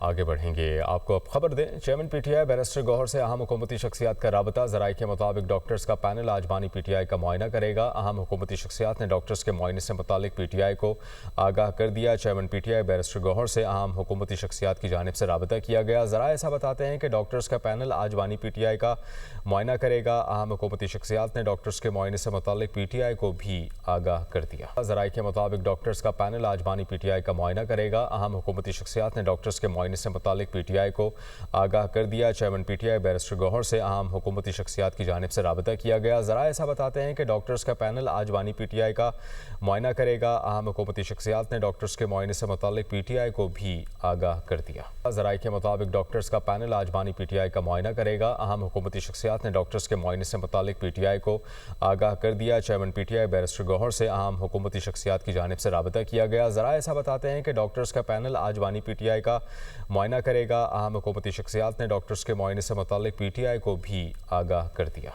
आगे बढ़ेंगे। आपको अब खबर दें, चेयरमैन पीटीआई बैरिस्टर गौहर से अहम हुकूमती शख्सियात का राबता। ज़राए के मुताबिक डॉक्टर्स का पैनल आज बानी पीटीआई का मुआयना करेगा। अहम हुकूमती शख्सियात ने डॉक्टर्स के मुआयने से मुतालिक पीटीआई को आगाह कर दिया। चेयरमैन पीटीआई बैरिस्टर गौहर से अहम हुकूमती शख्सियात की जानिब से राबता किया गया। ज़राए ऐसा बताते हैं कि डॉक्टर्स का पैनल आज बानी पीटीआई का मुआयना करेगा। अहम हुकूमती शख्सियात ने डॉक्टर्स के मुआयने से मुतालिक पीटीआई को भी आगाह कर दिया। ज़राए के मुताबिक डॉक्टर्स का पैनल आज बानी पीटीआई का मुआयना करेगा। अहम हुकूमती शख्सियात ने डॉक्टर्स के मुआयने से मुतालिक पीटीआई को आगाह कर दिया। चेयरमैन पीटीआई बैरिस्टर गौहर से अहम हुकूमती शख्सियात की जानिब से राबता किया गया। ज़राए ऐसा बताते हैं कि डॉक्टर्स का पैनल आज बानी पीटीआई का मुआयना करेगा। अहम हुकूमती शख्सियात ने डॉक्टर्स के मुआयने से मुतालिक पीटीआई को भी आगाह कर दिया। ज़राए के मुताबिक डॉक्टर्स का पैनल आज बानी पीटीआई का मुआयना करेगा। अहम हुकूमती शख्सियात ने डॉक्टर्स के मुआयने से मुतालिक पीटीआई को आगाह कर दिया। चेयरमैन पीटीआई बैरिस्टर गौहर से अहम हुकूमती शख्सियात की जानिब से राबता किया गया। ज़राए ऐसा बताते हैं कि डॉक्टर्स का पैनल आज बानी पीटीआई का मुआयना करेगा। अहम हुकूमती शख्सियात ने डॉक्टर्स के मुआयने से मुतालिक पीटीआई को भी आगाह कर दिया।